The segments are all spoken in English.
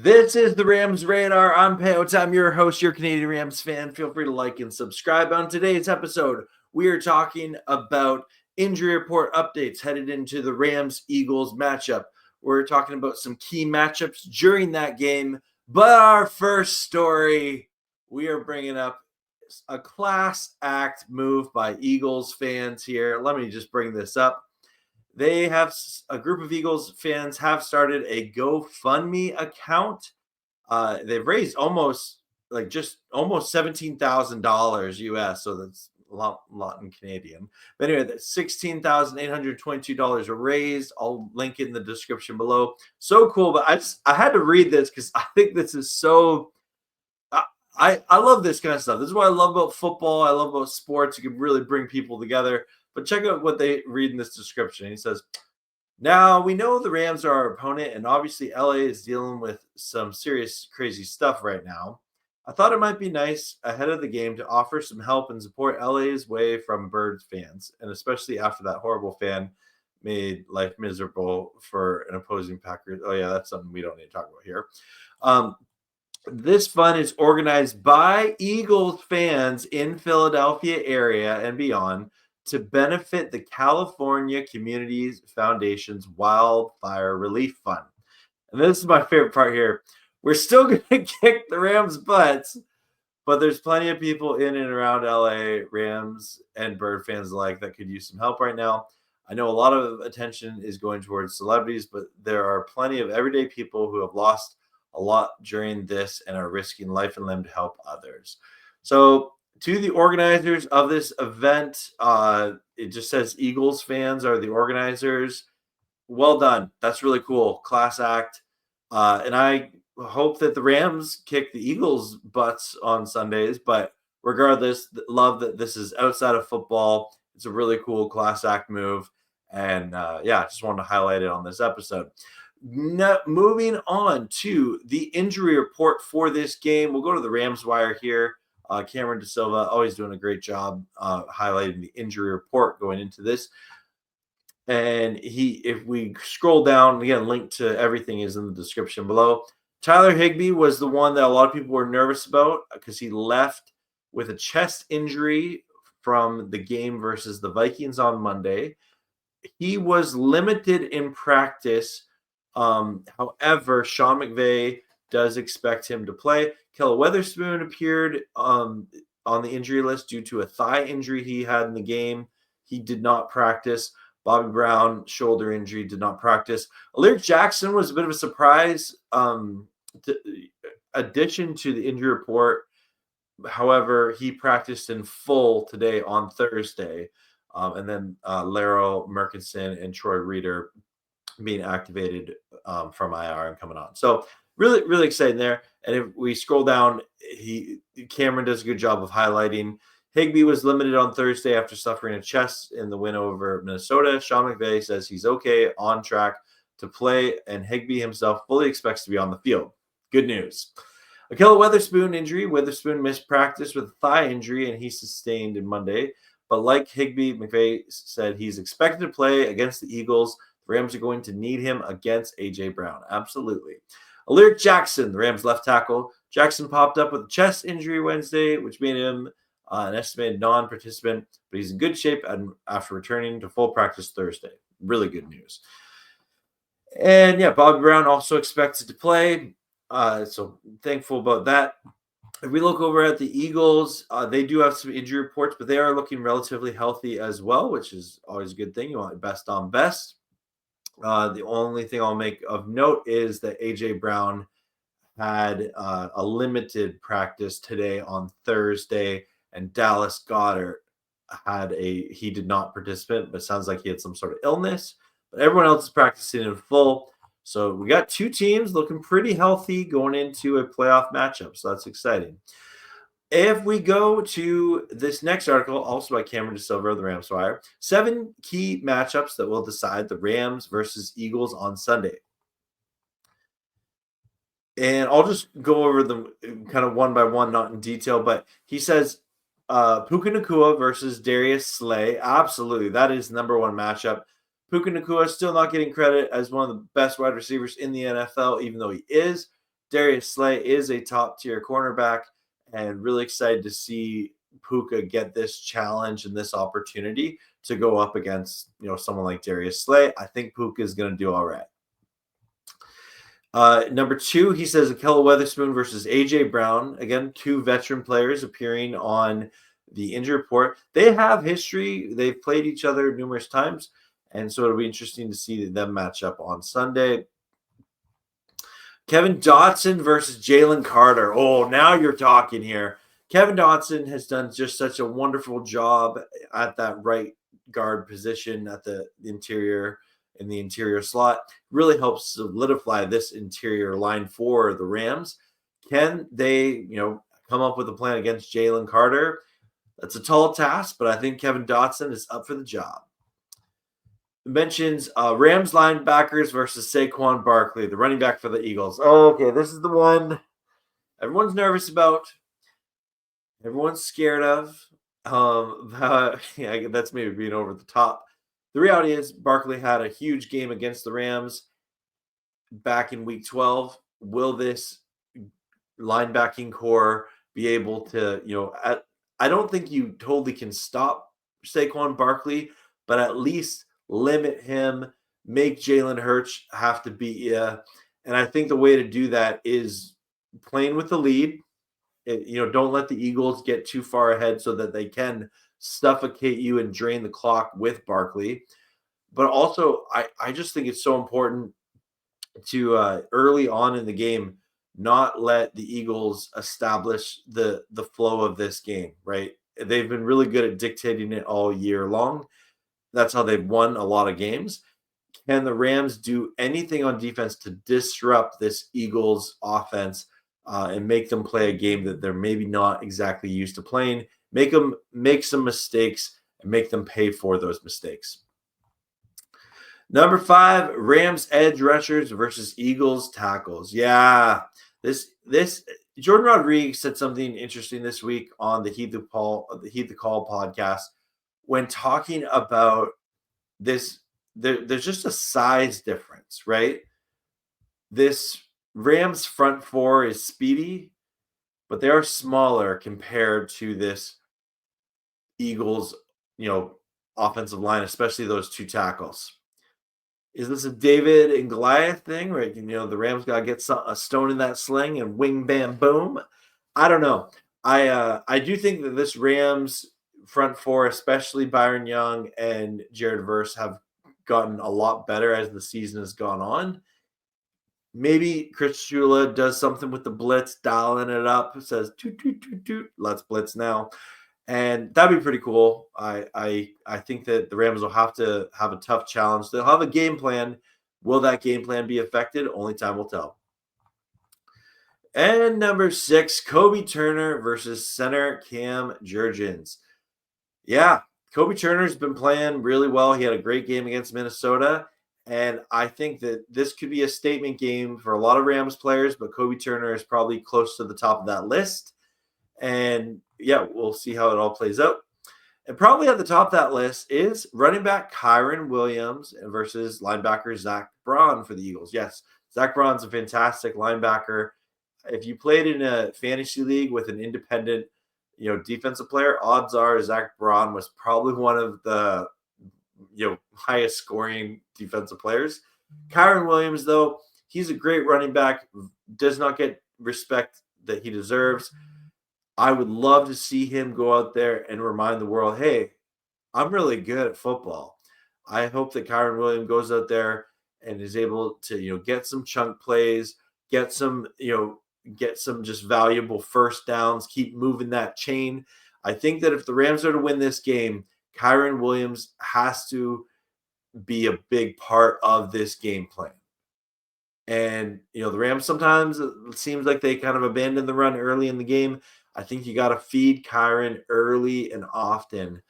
This is the Rams Radar. I'm Peyote. I'm your host, your Canadian Rams fan. Feel free to like and subscribe. On today's episode, we are talking about injury report updates headed into the Rams-Eagles matchup. We're talking about some key matchups during that game. But our first story, we are bringing up a class act move by Eagles fans here. Let me just bring this up. They have a group of Eagles fans have started a GoFundMe account. They've raised almost $17,000 US, so that's a lot in Canadian. But anyway, that's $16,822 raised. I'll link in the description below. So cool, but I had to read this because I think this is so. I love this kind of stuff. This is what I love about football. I love about sports. You can really bring people together. But check out what they read in this description. He says, now we know the Rams are our opponent, and obviously LA is dealing with some serious, crazy stuff right now. I thought it might be nice ahead of the game to offer some help and support LA's way from Birds fans, and especially after that horrible fan made life miserable for an opposing Packers. Oh, yeah, that's something we don't need to talk about here. This fund is organized by Eagles fans in Philadelphia area and beyond to benefit the California Communities Foundation's Wildfire Relief Fund. And this is my favorite part here. We're still going to kick the Rams' butts, but there's plenty of people in and around LA, Rams and Bird fans alike, that could use some help right now. I know a lot of attention is going towards celebrities, but there are plenty of everyday people who have lost a lot during this and are risking life and limb to help others. So to the organizers of this event, it just says Eagles fans are the organizers. Well done. That's really cool. Class act. And I hope that the Rams kick the Eagles' butts on Sundays. But regardless, love that this is outside of football. It's a really cool class act move. And yeah, just wanted to highlight it on this episode. Moving on to the injury report for this game. We'll go to the Rams wire here. Cameron DeSilva always doing a great job highlighting the injury report going into this. And if we scroll down, again, link to everything is in the description below. Tyler Higbee was the one that a lot of people were nervous about because he left with a chest injury from the game versus the Vikings on Monday. He was limited in practice. However, Sean McVay does expect him to play. Kelly Weatherspoon appeared on the injury list due to a thigh injury he had in the game. He did not practice. Bobby Brown, shoulder injury, did not practice. Alaric Jackson was a bit of a surprise addition to the injury report. However, he practiced in full today on Thursday. And then Laryl Murkison and Troy Reeder being activated from IR and coming on. So really, really exciting there. And if we scroll down, Cameron does a good job of highlighting. Higbee was limited on Thursday after suffering a chest in the win over Minnesota. Sean McVay says he's okay, on track to play, and Higbee himself fully expects to be on the field. Good news. Ahkello Witherspoon injury. Witherspoon missed practice with a thigh injury, and he sustained in Monday. But like Higbee, McVay said he's expected to play against the Eagles. The Rams are going to need him against A.J. Brown. Absolutely. Alaric Jackson, the Rams left tackle. Jackson popped up with a chest injury Wednesday, which made him an estimated non-participant, but he's in good shape after returning to full practice Thursday. Really good news. And yeah, Bobby Brown also expected to play. So thankful about that. If we look over at the Eagles, they do have some injury reports, but they are looking relatively healthy as well, which is always a good thing. You want best on best. The only thing I'll make of note is that A.J. Brown had a limited practice today on Thursday, and Dallas Goedert he did not participate, but it sounds like he had some sort of illness. But everyone else is practicing in full. So we got two teams looking pretty healthy going into a playoff matchup. So that's exciting. If we go to this next article, also by Cameron DeSilva of the Rams Wire, 7 key matchups that will decide the Rams versus Eagles on Sunday. And I'll just go over them kind of one by one, not in detail, but he says Puka Nacua versus Darius Slay. Absolutely. That is the number one matchup. Puka Nacua still not getting credit as one of the best wide receivers in the NFL, even though he is. Darius Slay is a top-tier cornerback, and really excited to see Puka get this challenge and this opportunity to go up against someone like Darius Slay. I think Puka is going to do all right. Number 2, he says Ahkello Witherspoon versus AJ Brown. Again, 2 veteran players appearing on the injury report. They have history. They've played each other numerous times, and so it'll be interesting to see them match up on Sunday. Kevin Dotson versus Jalen Carter. Oh, now you're talking here. Kevin Dotson has done just such a wonderful job at that right guard position at the interior, in the interior slot. Really helps solidify this interior line for the Rams. Can they, come up with a plan against Jalen Carter? That's a tall task, but I think Kevin Dotson is up for the job. Mentions Rams linebackers versus Saquon Barkley, the running back for the Eagles. Oh, okay, this is the one everyone's nervous about. Everyone's scared of. That's maybe being over the top. The reality is Barkley had a huge game against the Rams back in Week 12. Will this linebacking core be able to, I don't think you totally can stop Saquon Barkley, but at least limit him, make Jalen Hurts have to beat you. And I think the way to do that is playing with the lead. Don't let the Eagles get too far ahead so that they can suffocate you and drain the clock with Barkley. But also, I just think it's so important to early on in the game not let the Eagles establish the flow of this game, right? They've been really good at dictating it all year long. That's how they've won a lot of games. Can the Rams do anything on defense to disrupt this Eagles offense and make them play a game that they're maybe not exactly used to playing? Make them make some mistakes and make them pay for those mistakes. Number 5, Rams edge rushers versus Eagles tackles. Yeah, this Jordan Rodriguez said something interesting this week on the Heed the Call podcast when talking about this. There's just a size difference, right? This Rams front 4 is speedy, but they are smaller compared to this Eagles, offensive line, especially those 2 tackles. Is this a David and Goliath thing, right? The Rams got to get a stone in that sling and wing, bam, boom. I don't know. I do think that this Rams front 4, especially Byron Young and Jared Verse, have gotten a lot better as the season has gone on. Maybe Chris Shula does something with the blitz, dialing it up, says, toot, toot, toot, toot, let's blitz now. And that'd be pretty cool. I think that the Rams will have to have a tough challenge. They'll have a game plan. Will that game plan be affected? Only time will tell. And number 6, Kobe Turner versus center Cam Jurgens. Yeah, Kobe Turner's been playing really well. He had a great game against Minnesota. And I think that this could be a statement game for a lot of Rams players, but Kobe Turner is probably close to the top of that list. And yeah, we'll see how it all plays out. And probably at the top of that list is running back Kyren Williams versus linebacker Zach Braun for the Eagles. Yes, Zach Braun's a fantastic linebacker. If you played in a fantasy league with an independent, defensive player, odds are Zach Braun was probably one of the, highest scoring defensive players. Kyren Williams, though, he's a great running back, does not get respect that he deserves. I would love to see him go out there and remind the world, hey, I'm really good at football. I hope that Kyren Williams goes out there and is able to, get some chunk plays, get some just valuable first downs, keep moving that chain. I think that if the Rams are to win this game, Kyren Williams has to be a big part of this game plan. And, the Rams sometimes, it seems like they kind of abandon the run early in the game. I think you got to feed Kyren early and often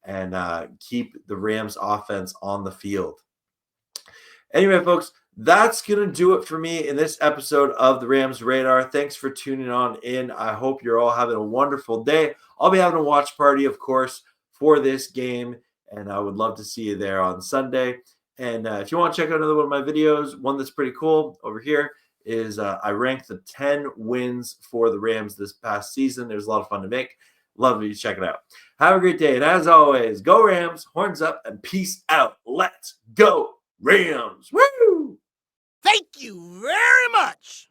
and keep the Rams offense on the field. Anyway, folks, that's going to do it for me in this episode of the Rams Radar. Thanks for tuning on in. I hope you're all having a wonderful day. I'll be having a watch party, of course, for this game, and I would love to see you there on Sunday. And if you want to check out another one of my videos, one that's pretty cool over here, is I ranked the 10 wins for the Rams this past season. There's a lot of fun to make. Love you. Check it out. Have a great day. And as always, go Rams, horns up, and peace out. Let's go Rams. Woo! Thank you very much.